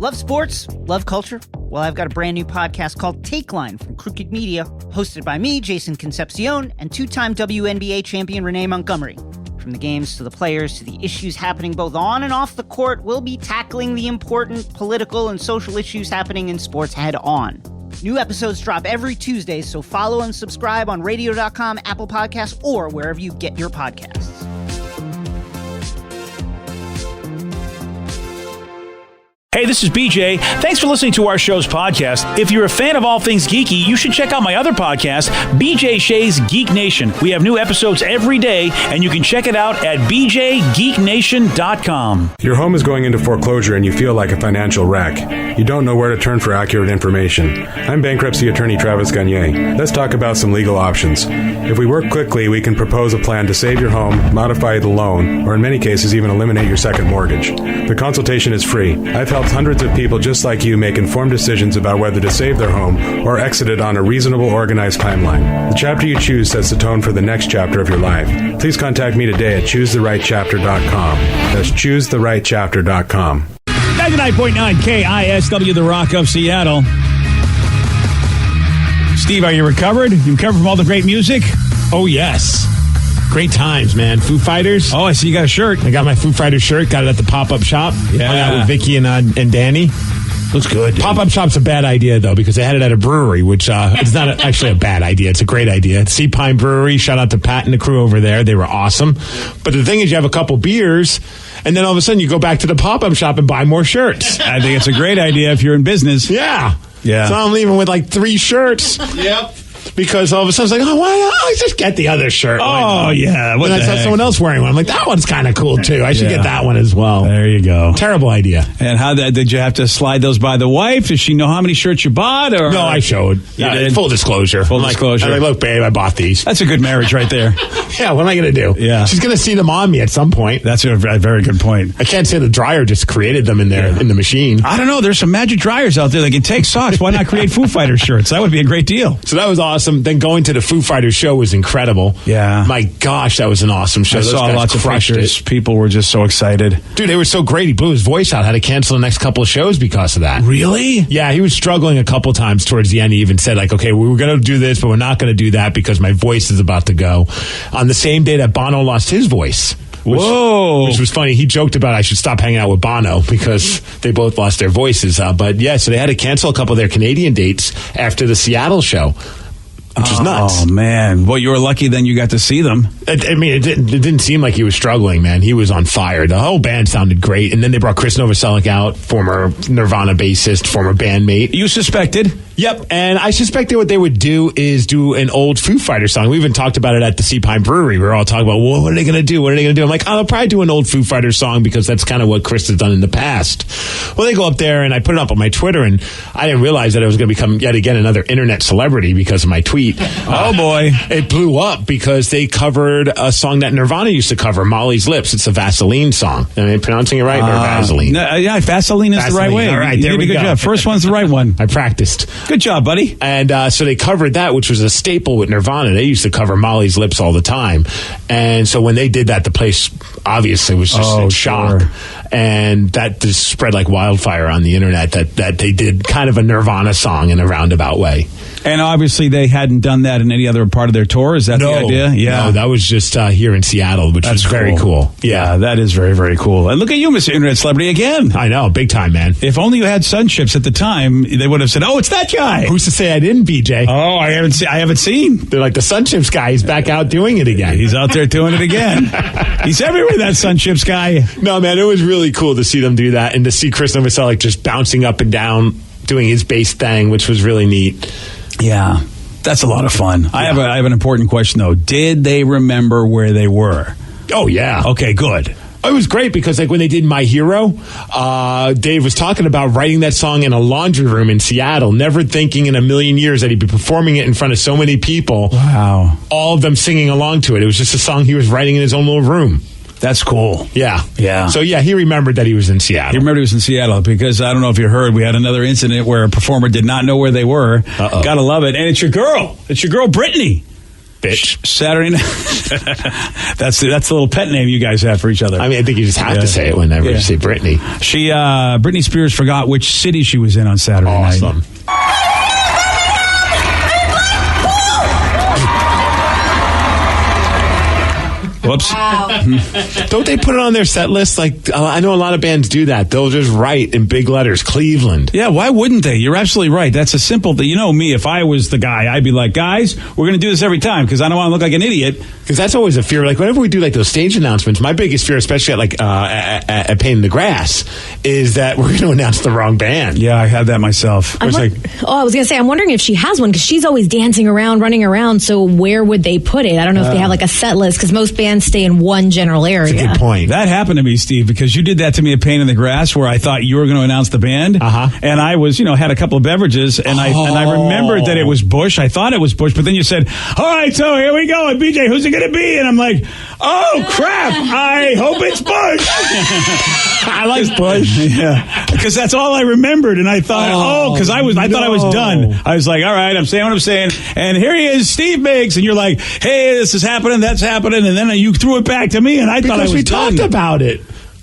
Love sports? Love culture? Well, I've got a brand new podcast called Take Line from Crooked Media, hosted by me, Jason Concepcion, and two-time WNBA champion Renee Montgomery. From the games to the players to the issues happening both on and off the court, we'll be tackling the important political and social issues happening in sports head on. New episodes drop every Tuesday, so follow and subscribe on radio.com, Apple Podcasts, or wherever you get your podcasts. Hey, this is BJ. Thanks for listening to our show's podcast. If you're a fan of all things geeky, you should check out my other podcast, BJ Shea's Geek Nation. We have new episodes every day, and you can check it out at bjgeeknation.com. Your home is going into foreclosure and you feel like a financial wreck. You don't know where to turn for accurate information. I'm bankruptcy attorney Travis Gagne. Let's talk about some legal options. If we work quickly, we can propose a plan to save your home, modify the loan, or in many cases even eliminate your second mortgage. The consultation is free. I've helped hundreds of people just like you make informed decisions about whether to save their home or exit it on a reasonable, organized timeline. The chapter you choose sets the tone for the next chapter of your life. Please contact me today at choosetherightchapter.com. That's choosetherightchapter.com. 99.9 KISW, The Rock of Seattle. Steve, are you recovered? You recovered from all the great music? Oh, yes. Great times, man. Foo Fighters. Oh, I see you got a shirt. I got my Foo Fighters shirt. Got it at the pop-up shop. Yeah. Hung out with Vicky and Danny. Looks good. Dude. Pop-up shop's a bad idea, though, because they had it at a brewery, which it's not actually a bad idea. It's a great idea. Sea Pine Brewery. Shout out to Pat and the crew over there. They were awesome. But the thing is, you have a couple beers, and then all of a sudden you go back to the pop-up shop and buy more shirts. I think it's a great idea if you're in business. Yeah. Yeah. So I'm leaving with like 3 shirts. Yep. Because all of a sudden it's like, why don't I just get the other shirt? Oh, yeah. What I saw someone else wearing one. I'm like, that one's kind of cool, too. I should get that one as well. There you go. Terrible idea. And how did you have to slide those by the wife? Does she know how many shirts you bought? Or? No, I showed. Full disclosure. Full disclosure. I'm like, look, babe, I bought these. That's a good marriage right there. Yeah, what am I going to do? Yeah. She's going to see them on me at some point. That's a very good point. I can't say the dryer just created them in there in the machine. I don't know. There's some magic dryers out there that can take socks. Why not create Foo Fighters shirts? That would be a great deal. So that was awesome. Then going to the Foo Fighters show was incredible. Yeah. My gosh, that was an awesome show. I saw lots of pictures. People were just so excited. Dude, they were so great. He blew his voice out. Had to cancel the next couple of shows because of that. Really? Yeah, he was struggling a couple times towards the end. He even said, like, okay, we were going to do this, but we're not going to do that because my voice is about to go. On the same day that Bono lost his voice. Which was funny. He joked about I should stop hanging out with Bono because they both lost their voices. But yeah, so they had to cancel a couple of their Canadian dates after the Seattle show. Which is nuts. Oh, man. Well, you were lucky then you got to see them. It didn't seem like he was struggling, man. He was on fire. The whole band sounded great. And then they brought Chris Novoselic out, former Nirvana bassist, former bandmate. You suspected? Yep. And I suspected what they would do is do an old Foo Fighters song. We even talked about it at the Sea Pine Brewery. We were all talking about, well, what are they going to do? What are they going to do? I'm like, I'll probably do an old Foo Fighters song because that's kind of what Chris has done in the past. Well, they go up there, and I put it up on my Twitter, and I didn't realize that I was going to become yet again another internet celebrity because of my tweet. Oh, boy. It blew up because they covered a song that Nirvana used to cover, Molly's Lips. It's a Vaseline song. Am I pronouncing it right? Or Vaseline? Yeah, Vaseline is the right way. All right, you did a good job. First one's the right one. I practiced. Good job, buddy. And so they covered that, which was a staple with Nirvana. They used to cover Molly's Lips all the time. And so when they did that, the place obviously was just in shock. Sure. And that just spread like wildfire on the internet that they did kind of a Nirvana song in a roundabout way. And obviously they hadn't done that in any other part of their tour. Is that the idea? Yeah. No, that was just here in Seattle, which was very cool. Yeah, that is very, very cool. And look at you, Mr. Internet Celebrity, again. I know, big time, man. If only you had sun chips at the time, they would have said, oh, it's that guy. Who's to say I didn't, BJ? Oh, I haven't seen. They're like, the Sun Chips guy, he's back out doing it again. He's out there doing it again. He's everywhere, that Sun Chips guy. No, man, it was really cool to see them do that and to see Chris Novoselic just bouncing up and down, doing his bass thing, which was really neat. Yeah. That's a lot of fun. Yeah. I have an important question, though. Did they remember where they were? Oh, yeah. Okay, good. It was great because, like, when they did My Hero, Dave was talking about writing that song in a laundry room in Seattle, never thinking in a million years that he'd be performing it in front of so many people. Wow. All of them singing along to it. It was just a song he was writing in his own little room. That's cool. Yeah. Yeah. So, yeah, he remembered that he was in Seattle. He remembered he was in Seattle because, I don't know if you heard, we had another incident where a performer did not know where they were. Uh-oh. Gotta love it. And it's your girl. It's your girl, Brittany. Bitch. Saturday night. That's the little pet name you guys have for each other. I mean, I think you just have to say it whenever you say Britney. Britney Spears forgot which city she was in on Saturday night. Awesome. Whoops. Wow. Don't they put it on their set list? Like, I know a lot of bands do that. They'll just write in big letters, Cleveland. Yeah, why wouldn't they? You're absolutely right. That's a simple thing. You know me, if I was the guy, I'd be like, guys, we're going to do this every time because I don't want to look like an idiot. Because that's always a fear. Like, whenever we do, like, those stage announcements, my biggest fear, especially at Pain in the Grass, is that we're going to announce the wrong band. Yeah, I had that myself. I was going to say, I'm wondering if she has one because she's always dancing around, running around. So where would they put it? I don't know if they have like a set list because most bands stay in one general area. That's a good point. That happened to me, Steve, because you did that to me at Pain in the Grass where I thought you were going to announce the band. And I was, had a couple of beverages and I remembered that it was Bush. I thought it was Bush, but then you said, all right, so here we go. And BJ, who's it going to be? And I'm like, oh, crap. I hope it's Bush. I like Bush. Yeah. Because that's all I remembered. And I thought, because I thought I was done. I was like, all right, I'm saying what I'm saying. And here he is, Steve Miggs. And you're like, hey, this is happening, that's happening. And then you threw it back to me and I thought I was we done. talked about it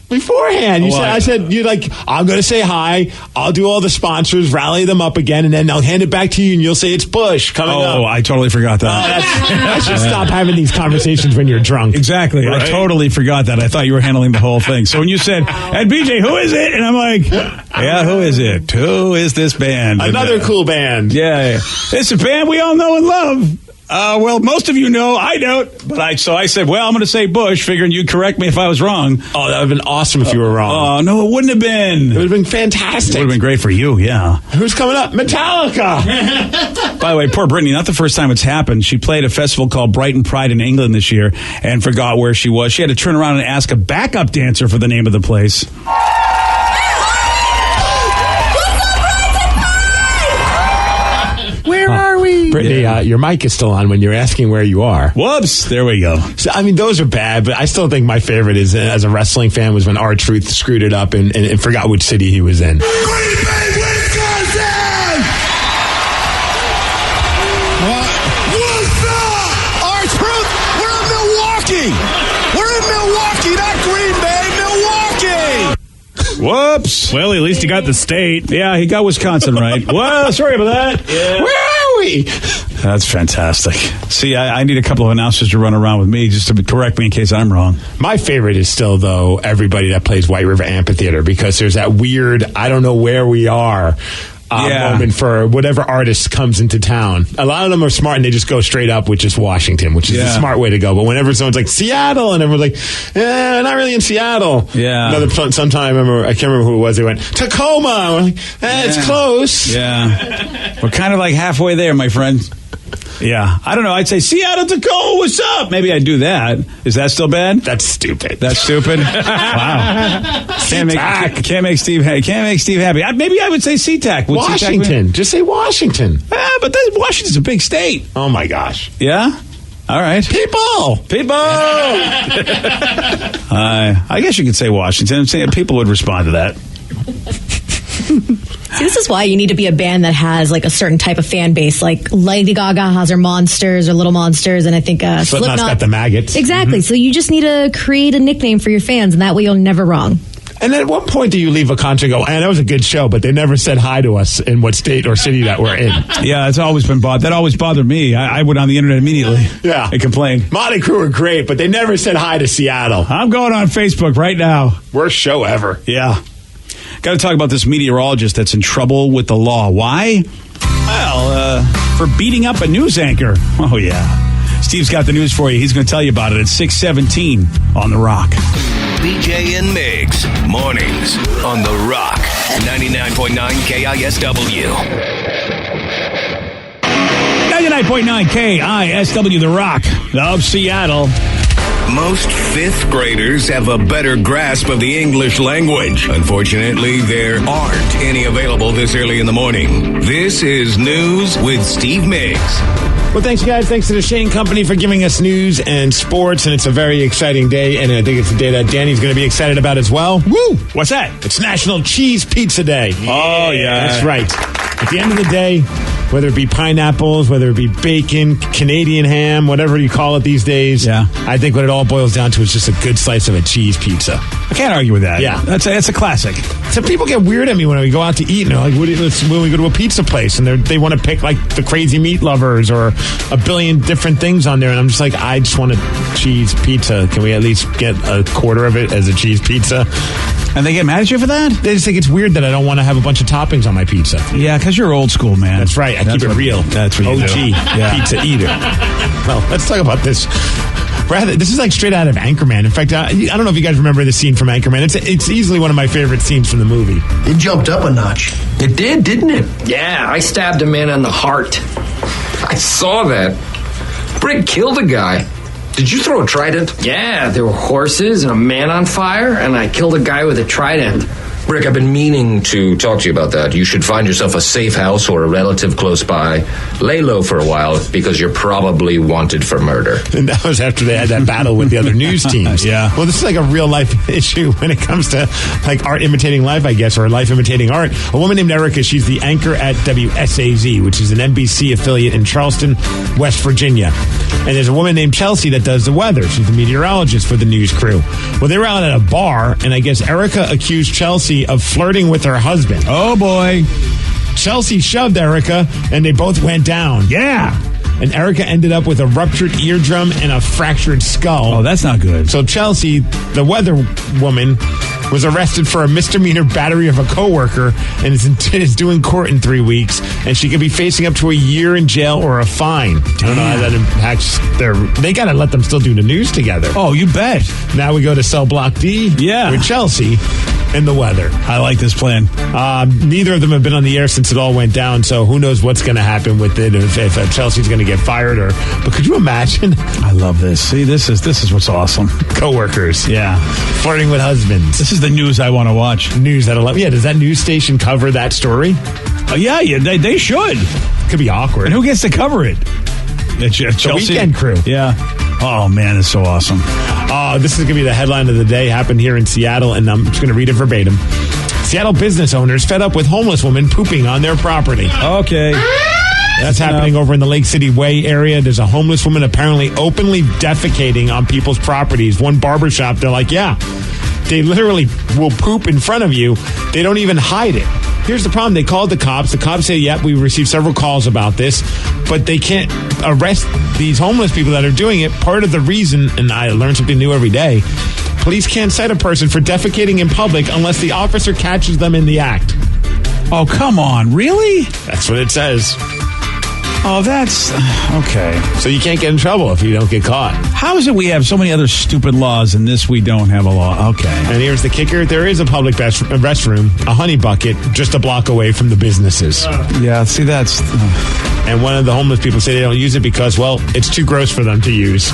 beforehand. I said, you're like, I'm going to say hi. I'll do all the sponsors, rally them up again, and then I'll hand it back to you and you'll say it's Bush coming up. Oh, I totally forgot that. I should stop having these conversations when you're drunk. Exactly. Right? I totally forgot that. I thought you were handling the whole thing. So when you said, and BJ, who is it? And I'm like, yeah, who is it? Who is this band? Another cool band. Yeah. It's a band we all know and love. Well, most of you know, I don't. But so I said, well, I'm going to say Bush, figuring you'd correct me if I was wrong. Oh, that would have been awesome if you were wrong. Oh, no, it wouldn't have been. It would have been fantastic. It would have been great for you, yeah. Who's coming up? Metallica. By the way, poor Britney, not the first time it's happened. She played a festival called Brighton Pride in England this year and forgot where she was. She had to turn around and ask a backup dancer for the name of the place. Where are we? Brittany, your mic is still on when you're asking where you are. Whoops. There we go. So, I mean, those are bad, but I still think my favorite is, as a wrestling fan, was when R-Truth screwed it up and forgot which city he was in. Green Bay, Wisconsin! What's up? R-Truth, we're in Milwaukee! We're in Milwaukee, not Green Bay, Milwaukee! Whoops. Well, at least he got the state. Yeah, he got Wisconsin right. Well, sorry about that. Yeah. Where are we? That's fantastic. See, I need a couple of announcers to run around with me just to correct me in case I'm wrong. My favorite is still, though, everybody that plays White River Amphitheater, because there's that weird, I don't know where we are moment for whatever artist comes into town. A lot of them are smart and they just go straight up with just Washington, which is the smart way to go. But whenever someone's like Seattle and everyone's like, not really in Seattle. Yeah. Sometime I can't remember who it was. They went Tacoma. We're like, it's close. Yeah. We're kind of like halfway there, my friend. Yeah. I don't know. I'd say Seattle, Tacoma, what's up? Maybe I'd do that. Is that still bad? That's stupid. That's stupid? Wow. Can't make Steve happy. Maybe I would say SeaTac. Washington. Just say Washington. But Washington's a big state. Oh, my gosh. Yeah? All right. People. I guess you could say Washington. People would respond to that. See, this is why you need to be a band that has like a certain type of fan base. Like Lady Gaga has her Monsters or Little Monsters, and I think Slipknot's got the Maggots. Exactly. So you just need to create a nickname for your fans, and that way you're never wrong. And at what point do you leave a concert and go, that was a good show, but they never said hi to us in what state or city that we're in? Yeah, it's always been that always bothered me. I went on the internet immediately. Yeah. I complained. Motley Crue are great, but they never said hi to Seattle. I'm going on Facebook right now. Worst show ever. Yeah. Got to talk about this meteorologist that's in trouble with the law. Why? Well, for beating up a news anchor. Oh, yeah. Steve's got the news for you. He's going to tell you about it at 6:17 on The Rock. BJ and Migs, mornings on The Rock, 99.9 KISW. 99.9 KISW, The Rock of Seattle. Most fifth graders have a better grasp of the English language. Unfortunately, there aren't any available this early in the morning. This is News with Steve Miggs. Well, thanks, guys. Thanks to the Shane Company for giving us news and sports, and it's a very exciting day, and I think it's a day that Danny's going to be excited about as well. Woo! What's that? It's National Cheese Pizza Day. Oh, yeah. That's right. At the end of the day, whether it be pineapples, whether it be bacon, Canadian ham, whatever you call it these days. Yeah. I think what it all boils down to is just a good slice of a cheese pizza. I can't argue with that. Yeah. That's a classic. So people get weird at me when we go out to eat, and they're like, when we go to a pizza place, and they want to pick like the crazy meat lovers or a billion different things on there, and I'm just like, I just want a cheese pizza. Can we at least get a quarter of it as a cheese pizza? And they get mad at you for that? They just think it's weird that I don't want to have a bunch of toppings on my pizza. Yeah, because you're old school, man. That's right. I keep it real. That's what you OG do. Yeah. pizza eater. Well, let's talk about this. This is like straight out of Anchorman. In fact, I don't know if you guys remember the scene from Anchorman. It's easily one of my favorite scenes from the movie. It jumped up a notch. It did, didn't it? Yeah, I stabbed a man in the heart. I saw that. Brick killed a guy. Did you throw a trident? Yeah, there were horses and a man on fire, and I killed a guy with a trident. Rick, I've been meaning to talk to you about that. You should find yourself a safe house or a relative close by. Lay low for a while because you're probably wanted for murder. And that was after they had that battle with the other news teams. Yeah. Well, this is like a real life issue when it comes to like art imitating life, I guess, or life imitating art. A woman named Erica, she's the anchor at WSAZ, which is an NBC affiliate in Charleston, West Virginia. And there's a woman named Chelsea that does the weather. She's the meteorologist for the news crew. Well, they were out at a bar, and I guess Erica accused Chelsea of flirting with her husband. Oh, boy. Chelsea shoved Erica, and they both went down. Yeah. And Erica ended up with a ruptured eardrum and a fractured skull. Oh, that's not good. So Chelsea, the weather woman, was arrested for a misdemeanor battery of a coworker and is doing court in 3 weeks. And she could be facing up to a year in jail or a fine. I don't know how that impacts They got to let them still do the news together. Oh, you bet. Now we go to Cell Block D with Chelsea and the weather. I like this plan. Neither of them have been on the air since it all went down, so who knows what's going to happen with it, if Chelsea's going to get fired. But could you imagine? I love this. See, this is what's awesome. Coworkers. Yeah. Flirting with husbands. This is the news I want to watch. News at 11. Yeah, does that news station cover that story? Yeah, they should. Could be awkward. And who gets to cover it? The Weekend Crew. Yeah. Oh, man, it's so awesome. This is going to be the headline of the day. Happened here in Seattle, and I'm just going to read it verbatim. Seattle business owners fed up with homeless women pooping on their property. Okay. That's happening over in the Lake City Way area. There's a homeless woman apparently openly defecating on people's properties. One barbershop, they're like, yeah, they literally will poop in front of you. They don't even hide it. Here's the problem. They called the cops. The cops say, yep, we received several calls about this, but they can't arrest these homeless people that are doing it. Part of the reason, and I learn something new every day, police can't cite a person for defecating in public unless the officer catches them in the act. Oh, come on. Really? That's what it says. Oh, that's... Okay. So you can't get in trouble if you don't get caught. How is it we have so many other stupid laws and this we don't have a law? Okay. And here's the kicker. There is a public restroom, a honey bucket, just a block away from the businesses. Yeah, see, that's... And one of the homeless people say they don't use it because, well, it's too gross for them to use.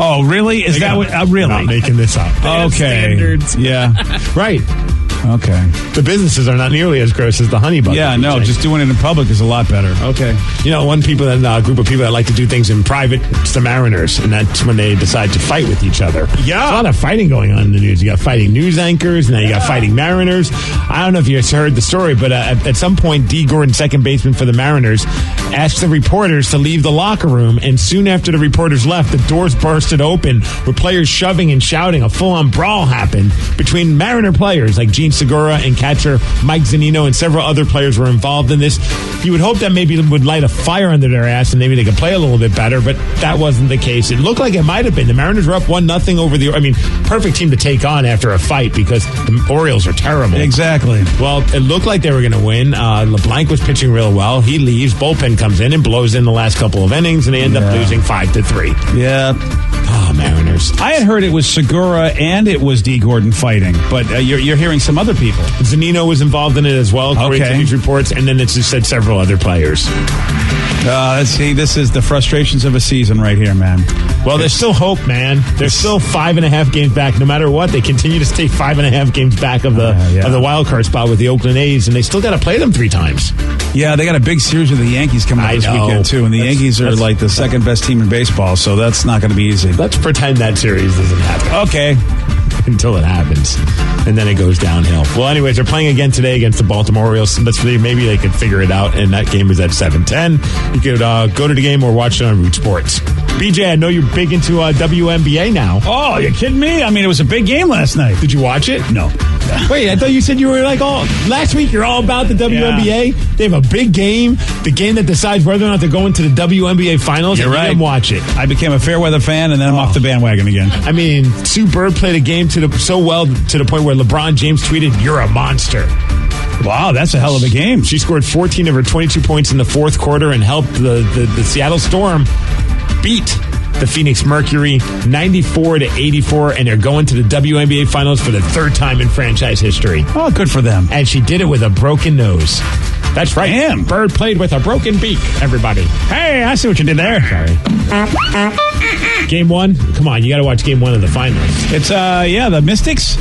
Oh, really? Is that what... really? I'm not making this up. Okay. Standards. Yeah. Right. Okay. The businesses are not nearly as gross as the honey bucket. Yeah, no, just doing it in public is a lot better. Okay. You know, group of people that like to do things in private, it's the Mariners, and that's when they decide to fight with each other. Yeah. There's a lot of fighting going on in the news. You got fighting news anchors, and now you got fighting Mariners. I don't know if you heard the story, but at some point, D. Gordon, second baseman for the Mariners, asked the reporters to leave the locker room, and soon after the reporters left, the doors bursted open with players shoving and shouting. A full-on brawl happened between Mariner players like Gene Segura and catcher Mike Zunino, and several other players were involved in this. You would hope that maybe it would light a fire under their ass and maybe they could play a little bit better, but that wasn't the case. It looked like it might have been. The Mariners were up 1-0 over perfect team to take on after a fight because the Orioles are terrible. Exactly. Well, it looked like they were going to win. LeBlanc was pitching real well. He leaves. Bullpen comes in and blows in the last couple of innings, and they end up losing 5-3. Yeah. Oh, Mariners. I had heard it was Segura and it was D. Gordon fighting, but you're hearing some other people. Zunino was involved in it as well, according to these reports, and then it just said several other players. See, this is the frustrations of a season right here, man. Well, there's still hope, man. There's still 5.5 games back. No matter what, they continue to stay 5.5 games back of the wild card spot with the Oakland A's, and they still got to play them 3 times. Yeah, they got a big series with the Yankees coming up this weekend, too, and the Yankees are like the second best team in baseball, so that's not going to be easy. Let's pretend that series doesn't happen. Okay. until it happens. And then it goes downhill. Well, anyways, they're playing again today against the Baltimore Orioles. Maybe they could figure it out, and that game is at 7:10. You could go to the game or watch it on Root Sports. BJ, I know you're big into WNBA now. Oh, you kidding me? I mean, it was a big game last night. Did you watch it? No. Wait, I thought you said you were like last week you're all about the WNBA. Yeah. They have a big game, the game that decides whether or not they're going to the WNBA finals. You're right. You didn't watch it. I became a Fairweather fan, and then I'm off the bandwagon again. I mean, Sue Bird played a game so well to the point where LeBron James tweeted, "You're a monster." Wow, that's a hell of a game. She scored 14 of her 22 points in the fourth quarter and helped the Seattle Storm beat the Phoenix Mercury 94-84, and they're going to the WNBA finals for the third time in franchise history. Oh, good for them. And she did it with a broken nose. That's right. Damn. Bird played with a broken beak, everybody. Hey, I see what you did there. Sorry. Game one? Come on, you got to watch game one of the finals. It's, the Mystics?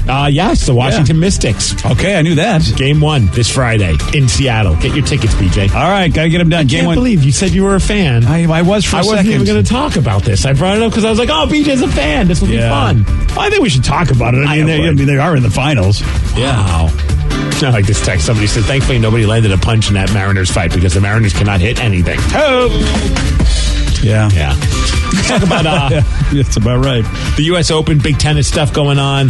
Yes, the Washington Mystics. Okay, I knew that. Game one this Friday in Seattle. Get your tickets, BJ. All right, got to get them done. I can't believe you said you were a fan. I was for a second. I wasn't even going to talk about this. I brought it up because I was like, oh, BJ's a fan. This will be fun. Well, I think we should talk about it. I mean, they are in the finals. Wow. I like this text. Somebody said, thankfully nobody landed a punch in that Mariners fight because the Mariners cannot hit anything. Oh! Yeah. Talk about that's about right. The U.S. Open, big tennis stuff going on.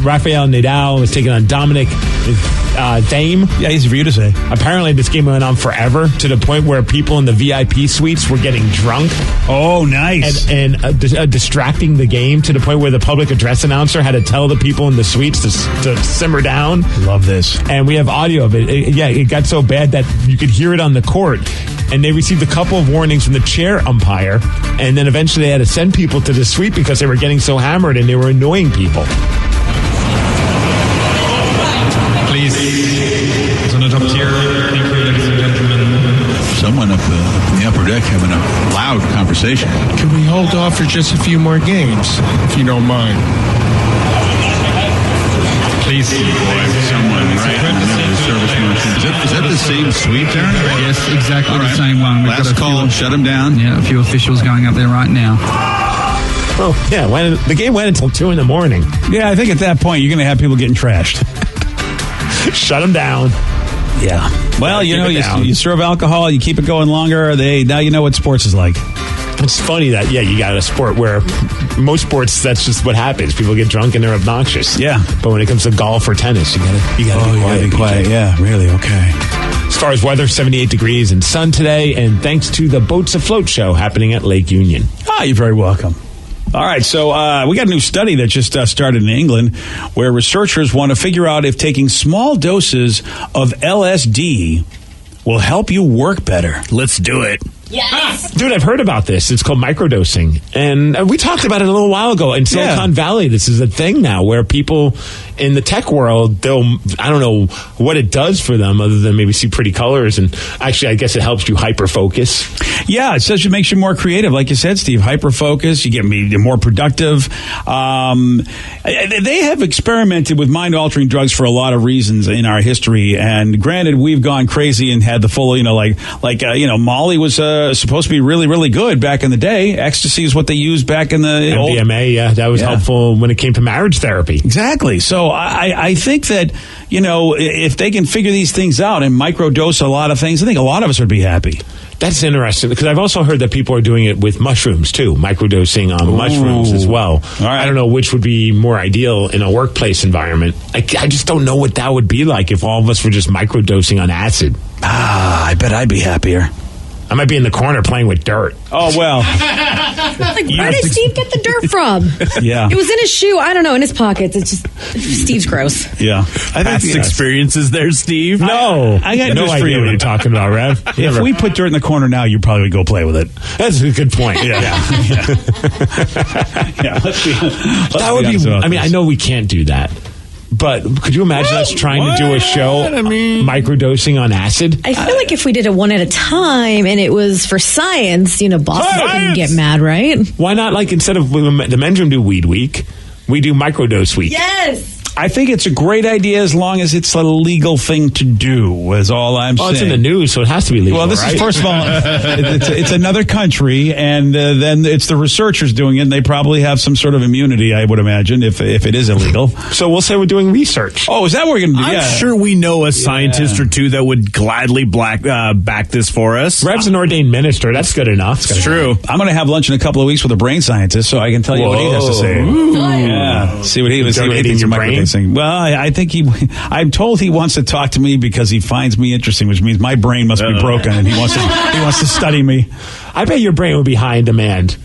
Rafael Nadal is taking on Dominic Thiem. Yeah, easy for you to say. Apparently, this game went on forever to the point where people in the VIP suites were getting drunk. Oh, nice. And distracting the game to the point where the public address announcer had to tell the people in the suites to simmer down. Love this. And we have audio of it. It got so bad that you could hear it on the court. And they received a couple of warnings from the chair umpire, and then eventually they had to send people to the suite because they were getting so hammered and they were annoying people. Please, it's on the top tier. Thank you, ladies and gentlemen. Someone up in the upper deck having a loud conversation. Can we hold off for just a few more games, if you don't mind? Please, someone right in the middle of the service motion. Is that the same suite there? Yes, exactly the same one. We've Last got call, shut him down. Yeah, a few officials going up there right now. Oh, yeah, the game went until 2 a.m. Yeah, I think at that point you're going to have people getting trashed. Shut them down. Yeah. Well, you serve alcohol, you keep it going longer. Now you know what sports is like. It's funny that, you got a sport where most sports, that's just what happens. People get drunk and they're obnoxious. Yeah. But when it comes to golf or tennis, you gotta be quiet. Yeah, really, okay. As far as weather, 78 degrees and sun today, and thanks to the Boats Afloat show happening at Lake Union. You're very welcome. All right, so we got a new study that just started in England where researchers want to figure out if taking small doses of LSD will help you work better. Let's do it. Yes. Dude, I've heard about this. It's called microdosing. And we talked about it a little while ago. In Silicon Valley, this is a thing now where people in the tech world, I don't know what it does for them other than maybe see pretty colors. And actually, I guess it helps you hyper-focus. Yeah, it says it makes you more creative. Like you said, Steve, hyper-focus. You get more productive. They have experimented with mind-altering drugs for a lot of reasons in our history. And granted, we've gone crazy and had the full, Molly was supposed to be really, really good back in the day. Ecstasy is what they used back in the MDMA, that was helpful when it came to marriage therapy. Exactly. So I think that, if they can figure these things out and microdose a lot of things, I think a lot of us would be happy. That's interesting because I've also heard that people are doing it with mushrooms too, microdosing on mushrooms as well. All right. I don't know which would be more ideal in a workplace environment. I just don't know what that would be like if all of us were just microdosing on acid. I bet I'd be happier. I might be in the corner playing with dirt. Oh, well. Where did Steve get the dirt from? Yeah. It was in his shoe. I don't know, in his pockets. It's just, Steve's gross. Yeah. Past experiences there, Steve? No. I got no news idea for you. what you're talking about, Rev. If we put dirt in the corner now, you probably would go play with it. That's a good point. Yeah. Let's be that would be, I know we can't do that. But could you imagine us trying to do a show microdosing on acid? I feel like if we did it one at a time and it was for science, Boston wouldn't get mad, right? Why not, instead of the men's room do Weed Week, we do Microdose Week? Yes! I think it's a great idea as long as it's a legal thing to do, is all I'm saying. Well, it's in the news, so it has to be legal. Well, this right? is, first of all, it's another country, and then it's the researchers doing it, and they probably have some sort of immunity, I would imagine, if it is illegal. So we'll say we're doing research. Oh, is that what we're going to do? I'm Yeah. sure we know a scientist or two that would gladly back this for us. Rev's an ordained minister. That's good enough. It's true. I'm going to have lunch in a couple of weeks with a brain scientist, so I can tell you what he has to say. Yeah, see what he thinks of microdosing. Well, I think I'm told he wants to talk to me because he finds me interesting, which means my brain must be broken, and he wants to study me. I bet your brain would be high in demand.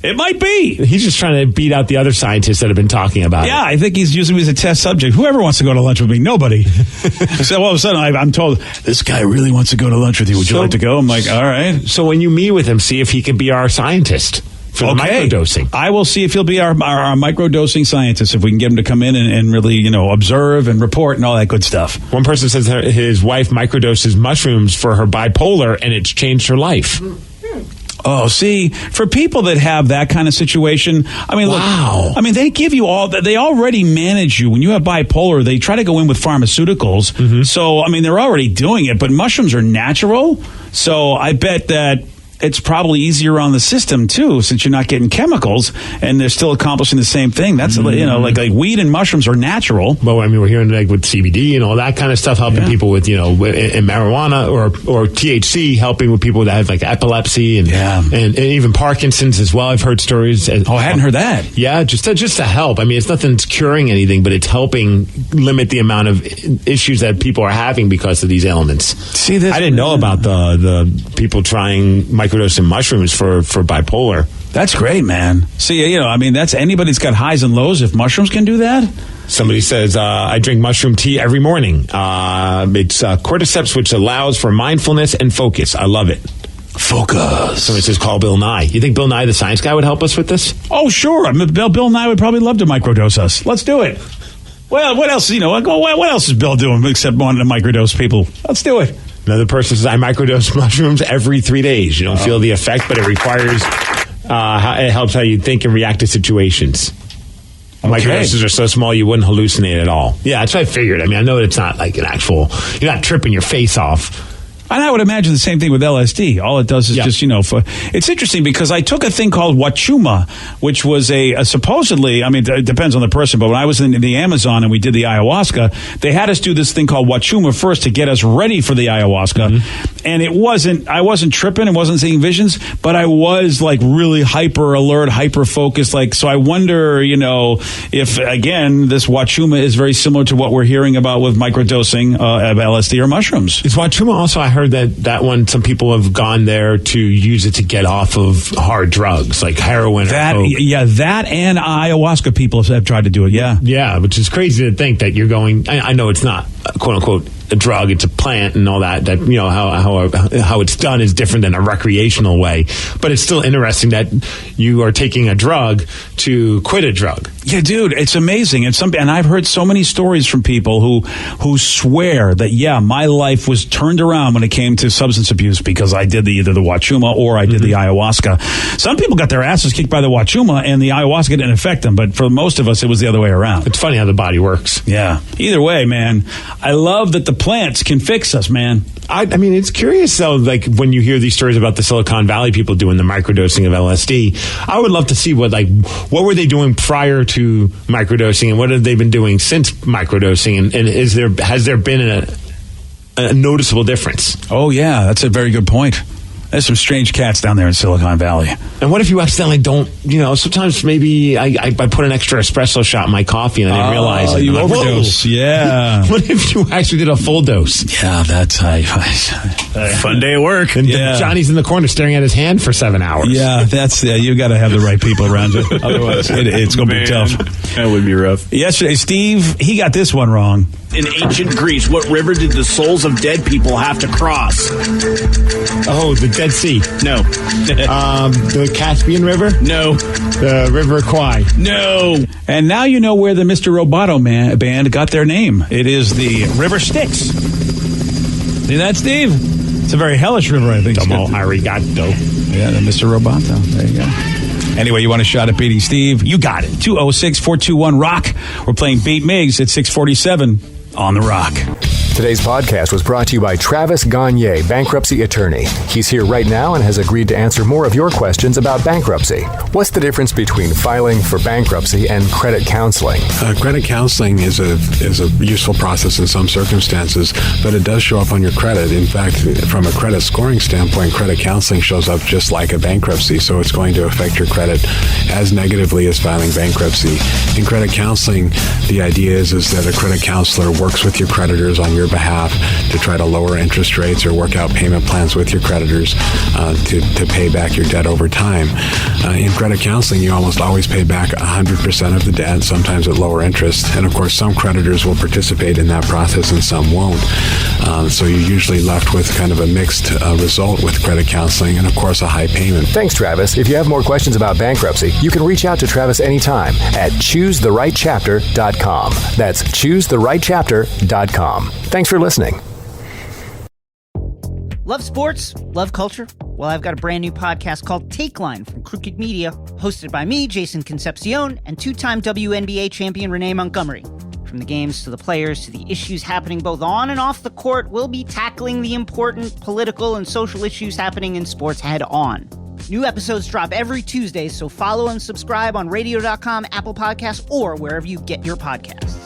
It might be. He's just trying to beat out the other scientists that have been talking about it. Yeah, I think he's using me as a test subject. Whoever wants to go to lunch with me, nobody. So all of a sudden, I'm told, this guy really wants to go to lunch with you. Would you like to go? I'm like, all right. So when you meet with him, see if he can be our scientist for the microdosing. I will see if he'll be our microdosing scientist, if we can get him to come in and really, observe and report and all that good stuff. One person says his wife microdoses mushrooms for her bipolar, and it's changed her life. Oh, see, for people that have that kind of situation, I mean, wow. Look, they give you they already manage you. When you have bipolar, they try to go in with pharmaceuticals. Mm-hmm. So, they're already doing it, but mushrooms are natural. So I bet that it's probably easier on the system too, since you're not getting chemicals and they're still accomplishing the same thing. That's like weed and mushrooms are natural. But we're hearing with CBD and all that kind of stuff helping people with in marijuana or THC helping with people that have like epilepsy and even Parkinson's as well. I've heard stories. I hadn't heard that. Yeah, just to help. It's nothing curing anything, but it's helping limit the amount of issues that people are having because of these ailments. See this? I didn't know about the people trying microdosing mushrooms for bipolar. That's great, man. See, that's anybody's got highs and lows. If mushrooms can do that. Somebody says, I drink mushroom tea every morning. It's cordyceps, which allows for mindfulness and focus. I love it. Focus. Somebody says, call Bill Nye. You think Bill Nye, the science guy, would help us with this? Oh, sure. Bill Nye would probably love to microdose us. Let's do it. Well, what else? What else is Bill doing except wanting to microdose people? Let's do it. Another person says, I microdose mushrooms every 3 days. You don't feel the effect, but it requires, it helps how you think and react to situations. Okay. Microdoses are so small you wouldn't hallucinate at all. Yeah, that's what I figured. I know it's not like an actual, you're not tripping your face off. And I would imagine the same thing with LSD. All it does is just, it's interesting because I took a thing called Wachuma, which was a supposedly, it depends on the person, but when I was in the Amazon and we did the ayahuasca, they had us do this thing called Wachuma first to get us ready for the ayahuasca. Mm-hmm. And I wasn't tripping and wasn't seeing visions, but I was like really hyper alert, hyper focused. So I wonder, if again, this Wachuma is very similar to what we're hearing about with microdosing of LSD or mushrooms. Is Wachuma also, I heard that one, some people have gone there to use it to get off of hard drugs like heroin. That and ayahuasca people have tried to do it. Yeah, which is crazy to think that you're going. I know it's not quote unquote a drug; it's a plant and all that. That how it's done is different than a recreational way, but it's still interesting that you are taking a drug to quit a drug. Yeah, dude, it's amazing. And I've heard so many stories from people who swear that my life was turned around when it came to substance abuse because I did either the Wachuma or I did the ayahuasca. Some people got their asses kicked by the Wachuma and the ayahuasca didn't affect them, but for most of us, it was the other way around. It's funny how the body works. Yeah. Either way, man, I love that the plants can fix us, man. It's curious though, like when you hear these stories about the Silicon Valley people doing the microdosing of LSD, I would love to see what were they doing prior to microdosing and what have they been doing since microdosing, and has there been a noticeable difference? Oh yeah, that's a very good point. There's some strange cats down there in Silicon Valley. And what if you accidentally don't, sometimes maybe I put an extra espresso shot in my coffee and I didn't realize it. You overdose. Yeah. What if you actually did a full dose? Yeah, that's fun day at work. And Johnny's in the corner staring at his hand for 7 hours. Yeah, you got to have the right people around you. Otherwise, it's going to be tough. That would be rough. Yesterday, Steve, he got this one wrong. In ancient Greece, what river did the souls of dead people have to cross? Oh, the Dead Sea. No. The Caspian River? No. The River Kwai? No. And now you know where the Mr. Roboto band got their name. It is the River Styx. See that, Steve? It's a very hellish river, I think. Tomo arigato. Yeah, the Mr. Roboto. There you go. Anyway, you want a shot at beating Steve? You got it. 206-421-ROCK. We're playing Beat Miggs at 647 on The Rock. Today's podcast was brought to you by Travis Gagne, bankruptcy attorney. He's here right now and has agreed to answer more of your questions about bankruptcy. What's the difference between filing for bankruptcy and credit counseling? Credit counseling is a useful process in some circumstances, but it does show up on your credit. In fact, from a credit scoring standpoint, credit counseling shows up just like a bankruptcy, so it's going to affect your credit as negatively as filing bankruptcy. In credit counseling, the idea is that a credit counselor works with your creditors on your behalf to try to lower interest rates or work out payment plans with your creditors to pay back your debt over time. In credit counseling, you almost always pay back 100% of the debt, sometimes at lower interest. And of course, some creditors will participate in that process and some won't. So you're usually left with kind of a mixed result with credit counseling and, of course, a high payment. Thanks, Travis. If you have more questions about bankruptcy, you can reach out to Travis anytime at ChooseTheRightChapter.com. That's ChooseTheRightChapter.com. Thanks for listening. Love sports? Love culture? Well, I've got a brand new podcast called Take Line from Crooked Media, hosted by me, Jason Concepcion, and two-time WNBA champion Renee Montgomery. From the games to the players to the issues happening both on and off the court, we'll be tackling the important political and social issues happening in sports head on. New episodes drop every Tuesday, so follow and subscribe on radio.com, Apple Podcasts, or wherever you get your podcasts.